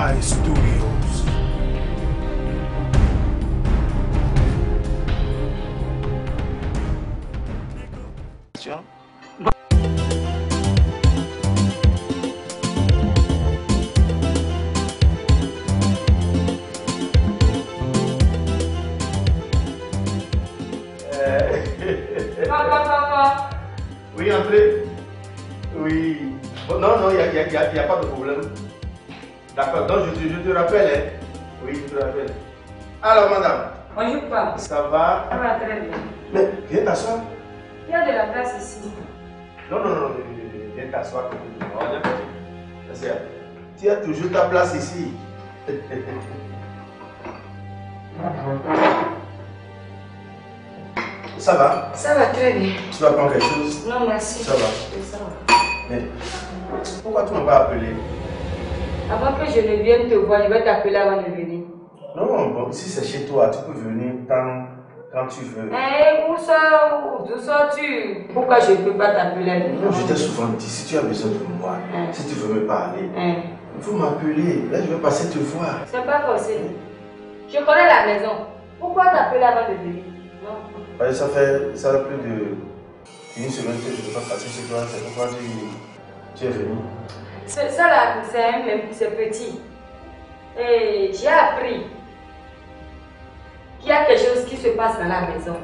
Sky Studios. Papa. Oui, entrez. Oui. Bon, non, il n'y a pas de problème. D'accord, donc je te rappelle. Hein. Oui, je te rappelle. Alors, madame. Bonjour, papa. Ça va? Ça va très bien. Mais viens t'asseoir. Il y a de la place ici. Non, viens t'asseoir. Tu as toujours ta place ici. Ça va? Ça va très bien. Tu vas prendre quelque chose? Non, merci. Ça va? Ça va. Mais pourquoi tu ne m'as pas appelé? Avant que je ne vienne te voir, je vais t'appeler avant de venir. Non, bon, si c'est chez toi, tu peux venir quand tu veux. D'où sors-tu? Pourquoi je ne peux pas t'appeler? Non, je t'ai souvent dit, si tu as besoin de moi, si tu veux me parler, il faut m'appeler. Là, je vais passer te voir. C'est pas forcé. Je connais la maison. Pourquoi t'appeler avant de venir? Non. Ça fait plus d'une semaine que je ne peux pas passer chez toi. C'est pourquoi tu es venu. Ça là, c'est petit. Et j'ai appris qu'il y a quelque chose qui se passe dans la maison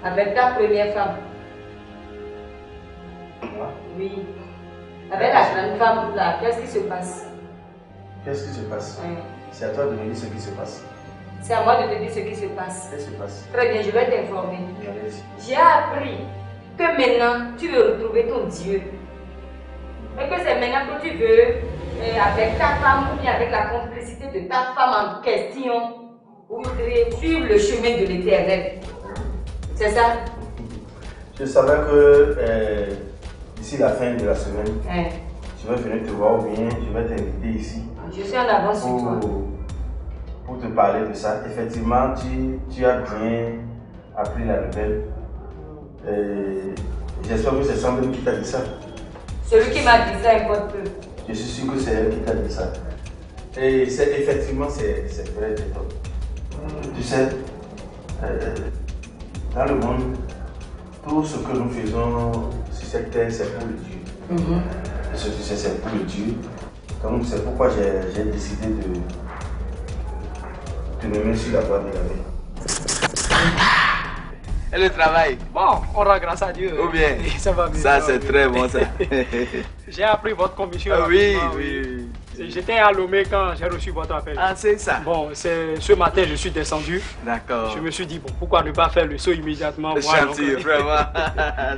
avec ta première femme. Moi? Oui. Avec la grande femme là, qu'est-ce qui se passe? Qu'est-ce qui se passe? C'est à toi de me dire ce qui se passe. C'est à moi de te dire ce qui se passe. Qu'est-ce qui se passe? Très bien, je vais t'informer. J'ai appris que maintenant tu veux retrouver ton Dieu. Et que c'est maintenant que tu veux, avec ta femme ou bien avec la complicité de ta femme en question, vous voudrez suivre le chemin de l'Éternel. C'est ça? Je savais que d'ici la fin de la semaine, je vais venir te voir ou bien je vais t'inviter ici. Je suis en avance sur toi. Pour te parler de ça. Effectivement, tu as bien appris la nouvelle. J'espère que c'est Sandrine qui t'a dit ça. Celui qui m'a dit ça importe peu. Je suis sûr que c'est elle qui t'a dit ça. Et effectivement, c'est vrai. Tu sais, dans le monde, tout ce que nous faisons sur cette terre, c'est pour le Dieu. Et ce que tu sais, c'est pour le Dieu. Donc c'est pourquoi j'ai décidé de me mettre sur la voie de la vie. Et le travail? Bon, on rend grâce à Dieu. Ou bien? Ça va bien. Ça, c'est très bon, ça. J'ai appris votre commission. Oui. J'étais à Lomé quand j'ai reçu votre appel. Ah, c'est ça. Bon, ce matin, je suis descendu. D'accord. Je me suis dit, bon, pourquoi ne pas faire le saut immédiatement? C'est gentil, vraiment.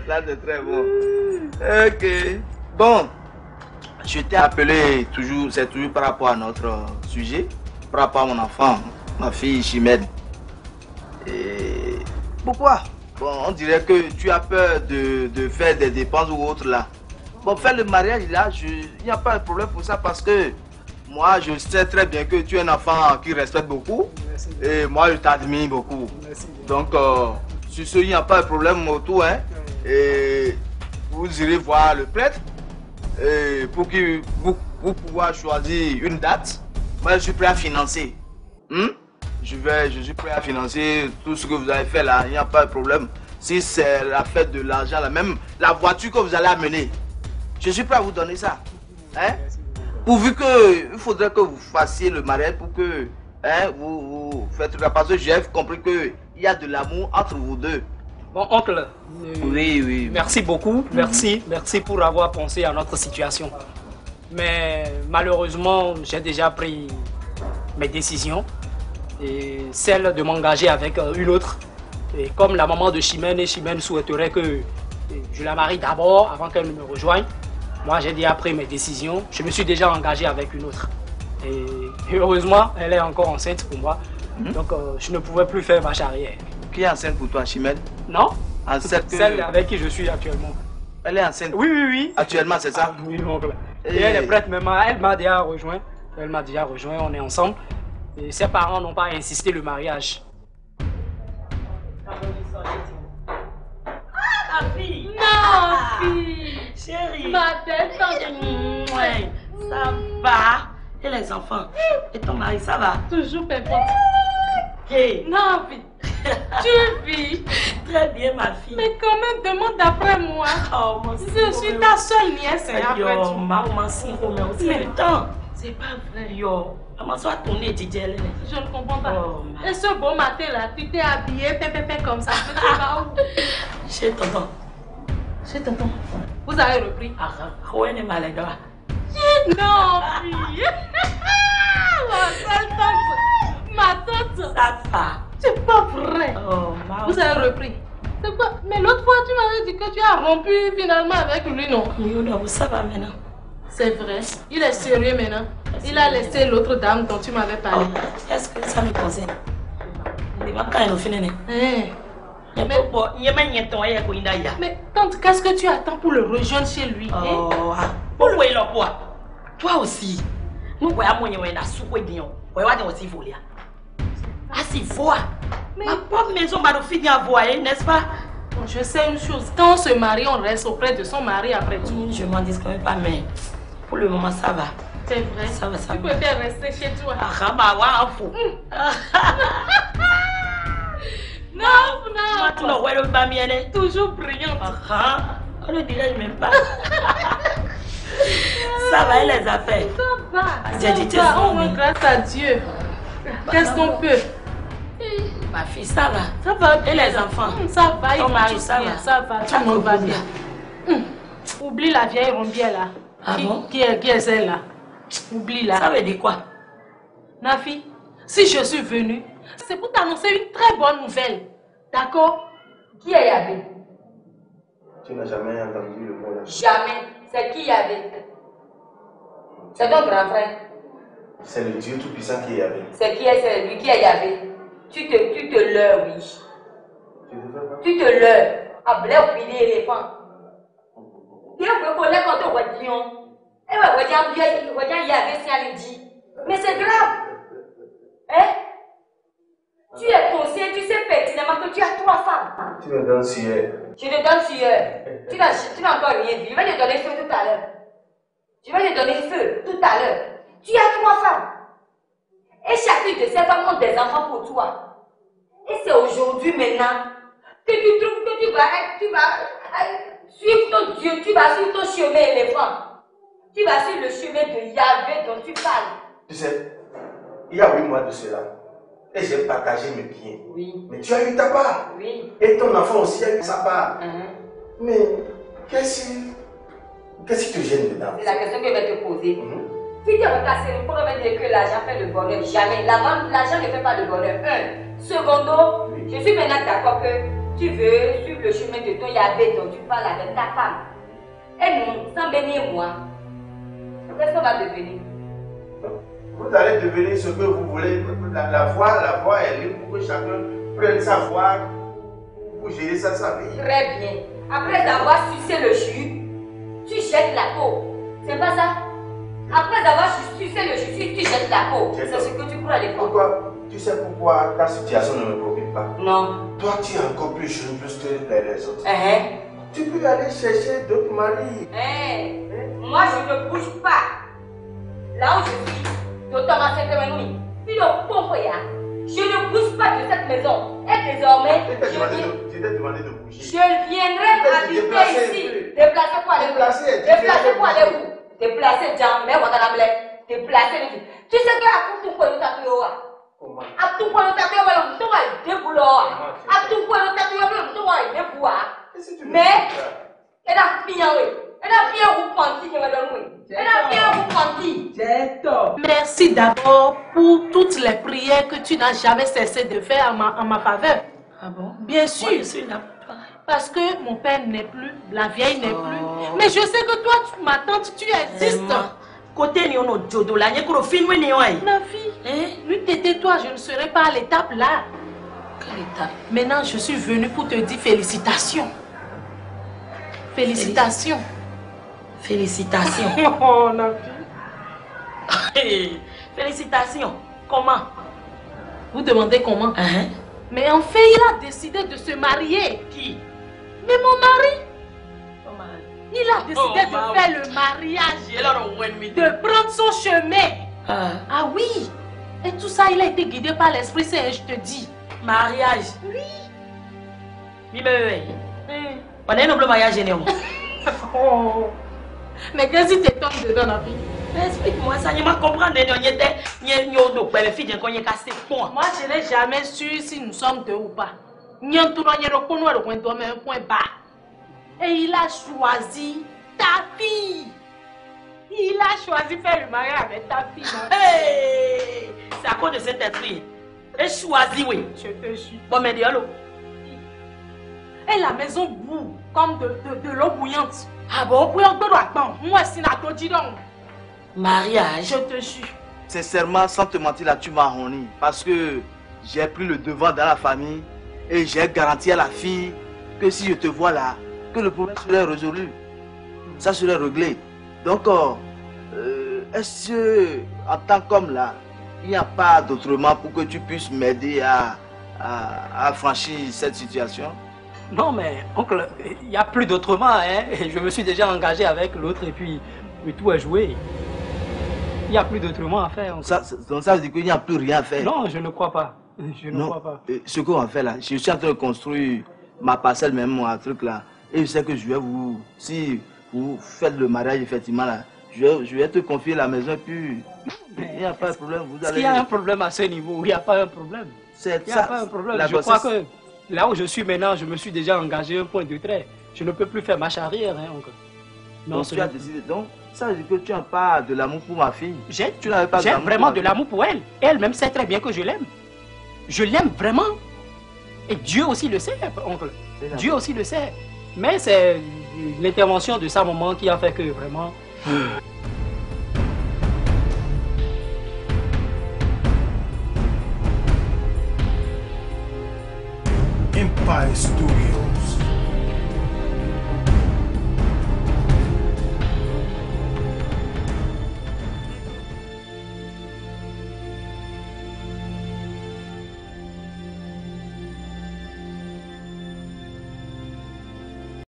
Ça, c'est très bon. Ok. Bon, je t'ai appelé toujours, c'est toujours par rapport à notre sujet, par rapport à mon enfant, ma fille Chimène. Et pourquoi? Bon, on dirait que tu as peur de faire des dépenses ou autre là. Bon, faire le mariage là, il n'y a pas de problème pour ça parce que moi, je sais très bien que tu es un enfant qui respecte beaucoup. Merci. Et moi, je t'admire beaucoup. Merci. Donc, sur ce, il n'y a pas de problème autour. Hein. Et vous irez voir le prêtre et pour que vous pouvoir choisir une date. Moi, je suis prêt à financer. Je suis prêt à financer tout ce que vous avez fait là, il n'y a pas de problème. Si c'est la fête de l'argent, là, même la voiture que vous allez amener, je suis prêt à vous donner ça. Hein? Pourvu que, il faudrait que vous fassiez le mariage pour que vous faites la parce que j'ai compris qu'il y a de l'amour entre vous deux. Bon, oncle, oui. Merci beaucoup, merci pour avoir pensé à notre situation. Mais malheureusement, j'ai déjà pris mes décisions. Et celle de m'engager avec une autre. Et comme la maman de Chimène et Chimène souhaiterait que je la marie d'abord avant qu'elle ne me rejoigne, moi j'ai déjà pris mes décisions. Je me suis déjà engagé avec une autre. Et heureusement, elle est encore enceinte pour moi. Donc je ne pouvais plus faire marche arrière. Qui est enceinte pour toi, Chimène? Non. Enceinte Celle avec qui je suis actuellement. Elle est enceinte? Oui. Actuellement, c'est ça? Ah, oui, oncle. Et elle est prête même. Elle m'a déjà rejoint. On est ensemble. Et ses parents n'ont pas insisté le mariage. Ma fille! Non, fille! Chérie! Ma tête, Ça va? Et les enfants? Et ton mari, ça va? Toujours pépante. Hey. Non, fille. Tu vis? Très bien, ma fille. Mais quand même, demande d'après moi. Oh, mon Je suis ta seule nièce. Yo, maman, si Roméo, c'est le temps. C'est pas vrai. Yo, maman, soit tournée, DJ. Je ne comprends pas. Oh, et ce beau matin-là, tu t'es habillée pépépé comme ça. Tu vas où? Chez tonton. Chez tonton. Vous avez repris? Ah, ouais, n'est malade. Non, fille. Ma seule tante. Ma tante. Ça va. C'est pas vrai. Oh, maman. Vous avez repris? C'est quoi? Mais l'autre fois, tu m'avais dit que tu as rompu finalement avec lui, non? Yo, non, ça va maintenant. C'est vrai. Il est sérieux maintenant. Il a laissé l'autre dame dont tu m'avais parlé. Oh, est-ce que ça me concerne? Mais tante, qu'est-ce que tu attends pour le rejoindre chez lui? Oh, toi aussi. Nous voyons la soupe de aussi voler. Ah, c'est voix. Ma propre maison va nous finir à voir, n'est-ce pas? Je sais une chose. Quand on se marie, on reste auprès de son mari après tout. Je m'en dis quand même pas, mais pour le moment, ça va. C'est vrai. Ça va, ça va. Tu préfères rester chez toi. Ah, bah, ouais, fou. Non. Toujours brillante. On ne dirait même pas. Ça va, et les affaires? Ça va. J'ai dit, au moins, grâce à Dieu. Qu'est-ce qu'on peut? Ma fille, ça va. Ça va. Et les enfants? Ça va, ils Ton vont mari, tous ça bien. va. Ça va, tout le monde va bien. Oublie la vieille rombière là. Ah bon? Qui est celle là? Oublie-la. Ça veut dire quoi? Nafi, si je suis venue, c'est pour t'annoncer une très bonne nouvelle. D'accord? Qui est Yahvé? Tu n'as jamais entendu le mot là? Jamais. C'est qui Yahvé? C'est ton grand frère. C'est le Dieu Tout-Puissant qui est Yahvé. C'est lui qui est Yahvé. Tu te leurres, oui. Tu te leurres. À blé ou pili éléphant. Tu veux qu'on l'ait quand on voit Dion. Eh ouais, voyons Yahvé, c'est à dit. Mais c'est grave. Hein? Tu es conscient, tu sais pertinemment que tu as 3 femmes. Tu me donnes sueur. Je te donne sueur. Tu n'as encore rien vu. Je vais te donner feu tout à l'heure. Je vais te donner feu tout à l'heure. Tu as 3 femmes. Et chacune de ces femmes ont des enfants pour toi. Et c'est aujourd'hui maintenant que tu trouves que tu vas suivre ton Dieu, tu vas suivre ton chemin éléphant. Tu vas suivre le chemin de Yahvé dont tu parles. Tu sais, il y a 8 mois de cela. Et j'ai partagé mes biens. Oui. Mais tu as eu ta part. Oui. Et ton enfant aussi a eu sa part. Mais qu'est-ce qui te gêne dedans? C'est la question que je vais te poser. Si tu es recassé, il faut revenir que l'argent fait le bonheur. Jamais. L'argent ne fait pas le bonheur. Secondo, je suis maintenant d'accord que tu veux suivre le chemin de ton Yahvé dont tu parles avec ta femme. Et nous, sans bénir moi, qu'est-ce qu'on va devenir? Vous allez devenir ce que vous voulez. La voie est libre pour que chacun prenne sa voie pour gérer sa vie. Très bien. Après avoir sucé le jus, tu jettes la peau. C'est pas ça? Après avoir sucé le jus, tu jettes la peau. C'est ce que tu crois à l'époque. Pourquoi? Tu sais pourquoi ta situation ne me préoccupe pas? Non. Toi, tu es encore plus jeune que les autres. Tu peux aller chercher d'autres maris. Moi, je ne bouge pas. Là où je suis, notamment cette maison, je ne bouge pas de cette maison. Et désormais, je t'ai demandé de bouger. Je viendrai habiter ici. Déplacer pour aller où? Déplacer pour aller où? Déplacer, jamais, déplacer. Tu sais que à tout point, nous t'appelons. À tout point, nous t'appelons, nous t'appelons des boulots. À tout point, nous t'appelons, nous t'appelons des bois. Mais, elle a bien, oui. Elle a bien repenti, elle a bien repenti. Merci d'abord pour toutes les prières que tu n'as jamais cessé de faire en ma faveur. Ah bon? Bien sûr. Moi, je suis là. Parce que mon père n'est plus, la vieille n'est plus. Mais je sais que toi, ma tante, tu existes. Côté ni on jodo la n'y a film ni oi. Ma fille, lui t'étais-toi, je ne serais pas à l'étape là. Quelle étape? Maintenant, je suis venue pour te dire félicitations. Félicitations. Félicitations. Oh, ma fille. Félicitations. Comment? Vous demandez comment? Mais en fait, il a décidé de se marier. Qui? Mais mon mari. Il a décidé de faire le mariage, de prendre son chemin. Ah oui. Et tout ça, il a été guidé par l'Esprit Saint, je te dis. Mariage. Oui. Oui, mais on a un double mariage général. Oh. Mais qu'est-ce que tu tombes dedans, la vie? Explique-moi ça, je ne comprends pas. Moi, je n'ai jamais su si nous sommes deux ou pas. Un point bas. Et il a choisi ta fille. Il a choisi de faire le mariage avec ta fille. Hey, c'est à cause de cet esprit. Et choisi, oui. Je te jure. Bon, mais dis-le. Et la maison boue comme de l'eau bouillante. Ah bon? Oui, on peut le moi, c'est un dis donc. Mariage. Je te jure. Sincèrement, sans te mentir, là, tu m'as honni. Parce que j'ai pris le devant dans la famille et j'ai garanti à la fille que si je te vois là, que le problème serait résolu. Ça serait réglé. Donc, est-ce que, en tant qu'homme là, il n'y a pas d'autrement pour que tu puisses m'aider à franchir cette situation? Non, mais oncle, il n'y a plus d'autrement. Hein? Je me suis déjà engagé avec l'autre et puis tout est joué. Il n'y a plus d'autrement à faire. Donc ça veut dire qu'il n'y a plus rien à faire? Non, je ne crois pas. Je ne crois pas. Ce qu'on va faire là, je suis en train de construire ma parcelle, même mon truc là. Et je sais que je vais vous, si vous faites le mariage effectivement là, je vais te confier la maison et puis il n'y a pas de problème. Est-ce qu'il y a un problème à ce niveau? Il n'y a pas un problème. Il n'y a pas un problème. Je crois que là où je suis maintenant, je me suis déjà engagé un point de trait. Je ne peux plus faire marche arrière. Hein, encore. Non, donc tu as décidé. Donc ça veut dire que tu n'as pas de l'amour pour ma fille. J'ai vraiment de l'amour pour elle. Elle-même sait très bien que je l'aime. Je l'aime vraiment. Et Dieu aussi le sait, oncle. Dieu aussi le sait. Mais c'est l'intervention de sa maman qui a fait que vraiment... Empire Studio.